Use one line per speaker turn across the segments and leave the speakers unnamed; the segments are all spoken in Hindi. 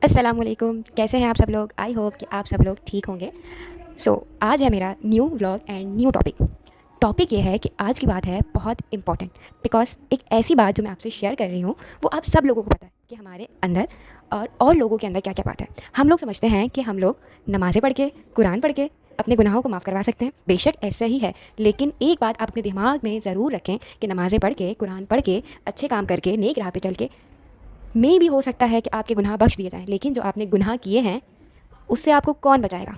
अस्सलाम वालेकुम, कैसे हैं आप सब लोग। आई होप कि आप सब लोग ठीक होंगे। आज है मेरा new vlog and new topic ये है कि आज की बात है बहुत इंपॉर्टेंट, बिकॉज एक ऐसी बात जो मैं आपसे शेयर कर रही हूँ वो आप सब लोगों को पता है कि हमारे अंदर और लोगों के अंदर क्या क्या बात है। हम लोग समझते हैं कि हम लोग नमाज़ें पढ़ के, कुरान पढ़ के अपने गुनाहों को माफ़ करवा सकते हैं। बेशक ऐसा ही है, लेकिन एक बात आप अपने दिमाग में ज़रूर रखें कि नमाज़ें पढ़ के, कुरान पढ़ के, अच्छे काम करके, नेक राह पे चल के मे भी हो सकता है कि आपके गुनाह बख्श दिए जाएँ, लेकिन जो आपने गुनाह किए हैं उससे आपको कौन बचाएगा?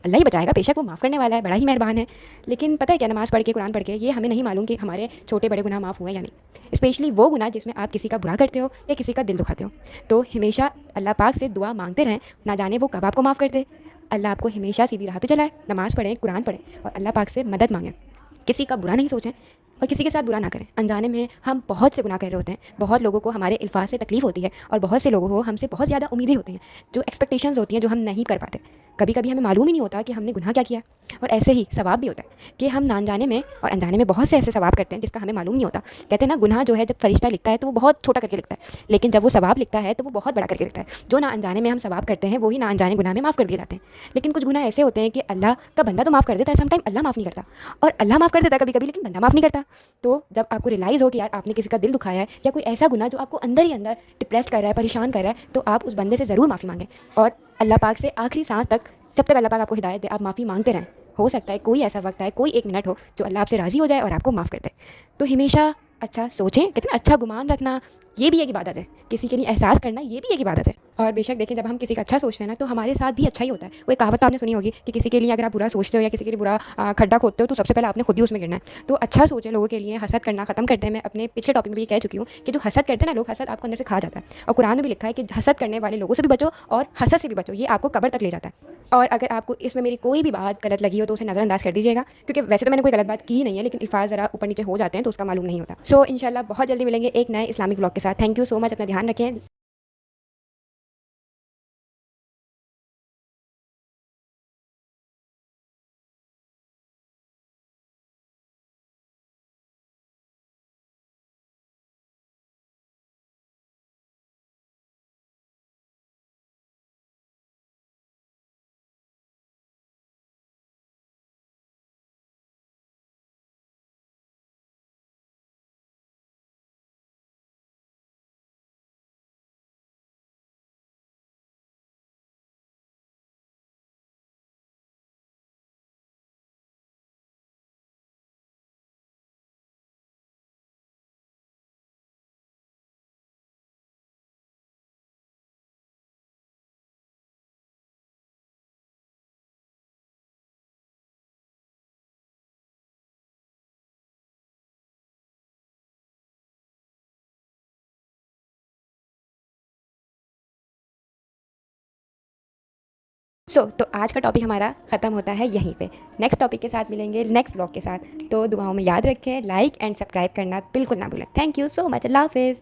अल्लाह ही बचाएगा। बेशक वो माफ़ करने वाला है, बड़ा ही मेहरबान है। लेकिन पता है क्या, नमाज़ पढ़ के, कुरान पढ़ के ये हमें नहीं मालूम कि हमारे छोटे बड़े गुनाह माफ़ हुए या नहीं। स्पेशली वो गुनाह जिसमें आप किसी का बुरा करते हो या किसी का दिल दुखाते हो। तो हमेशा अल्लाह पाक से दुआ मांगते रहें, ना जाने वो कब आपको माफ़ कर दे। अल्लाह आपको हमेशा सीधी राह पे चलाए। नमाज़ पढ़ें, कुरान पढ़ें और अल्लाह पाक से मदद मांगें। किसी का बुरा नहीं सोचें और किसी के साथ बुरा ना करें। अनजाने में हम बहुत से गुनाह कर रहे होते हैं। बहुत लोगों को हमारे अल्फाज से तकलीफ़ होती है और बहुत से लोगों को हमसे बहुत ज़्यादा उम्मीदें होती हैं, जो एक्सपेक्टेशंस होती हैं, जो हम नहीं कर पाते। कभी कभी हमें मालूम ही नहीं होता कि हमने गुनाह क्या किया। और ऐसे ही सवाब भी होता है कि हम ना अनजाने में और अनजाने में बहुत से ऐसे सवाब करते हैं जिसका हमें मालूम नहीं होता। कहते हैं ना, गुनाह जो है जब फरिश्ता लिखता है तो वो बहुत छोटा करके लिखता है, लेकिन जब वो सवाब लिखता है तो वो बहुत बड़ा करके लिखता है। जो ना अनजाने में हम सवाब करते हैं वही ना अनजाने गुनाह में माफ़ कर दिए जाते हैं। लेकिन कुछ गुनाह ऐसे होते हैं कि अल्लाह का बंदा तो माफ़ कर देता है, समटाइम अल्लाह माफ़ नहीं करता। और अल्लाह माफ़ कर देता है कभी कभी, लेकिन बंदा माफ़ नहीं करता। तो जब आपको रियलाइज़ हो कि यार आपने किसी का दिल दुखाया है या कोई ऐसा गुनाह जो आपको अंदर ही अंदर डिप्रेस कर रहा है, परेशान कर रहा है, तो आप उस बंदे से ज़रूर माफ़ी मांगें। और अल्लाह पाक से आखिरी सांस तक, जब तक अल्लाह पाक आपको हिदायत दे, आप माफ़ी मांगते रहें। हो सकता है कोई ऐसा वक्त आए, कोई एक मिनट हो जो अल्लाह आपसे राज़ी हो जाए और आपको माफ़ कर दे। तो हमेशा अच्छा सोचें। कहते हैं अच्छा गुमान रखना ये भी एक इबादत है, किसी के लिए एहसास करना ये भी एक इबादत है। और बेशक देखें, जब हम किसी का अच्छा सोचते हैं ना, तो हमारे साथ भी अच्छा ही होता है। वो एक कहावत तो आपने सुनी होगी कि किसी के लिए अगर आप बुरा सोचते हो या किसी के लिए बुरा खड्डा खोदते हो तो सबसे पहले आपने खुद ही उसमें गिरना है। तो अच्छा सोचें लोगों के लिए, हसद करना ख़त्म करते हैं। मैं अपने पिछले टॉपिक में भी कह चुकी हूँ कि जो हसद करते हैं ना लोग, हसद आपको अंदर से खा जाता है। और कुरान में भी लिखा है कि हसद करने वाले लोगों से भी बचो और हसद से भी बचो, ये आपको कब्र तक ले जाता है। और अगर आपको इसमें मेरी कोई भी बात गलत लगी हो तो उसे नज़रअंदाज कर दीजिएगा, क्योंकि वैसे तो मैंने कोई गलत बात की ही नहीं है, लेकिन अल्फाज ज़रा ऊपर नीचे हो जाते हैं तो उसका मालूम नहीं होता। सो इंशाल्लाह बहुत जल्दी मिलेंगे एक नए इस्लामिक ब्लॉग के साथ। थैंक यू सो मच, अपना ध्यान रखें। तो आज का टॉपिक हमारा ख़त्म होता है यहीं पे। नेक्स्ट टॉपिक के साथ मिलेंगे, नेक्स्ट ब्लॉग के साथ। तो दुआओं में याद रखें, लाइक एंड सब्सक्राइब करना बिल्कुल ना भूलें। Thank you so much. अल्लाह हाफिज़।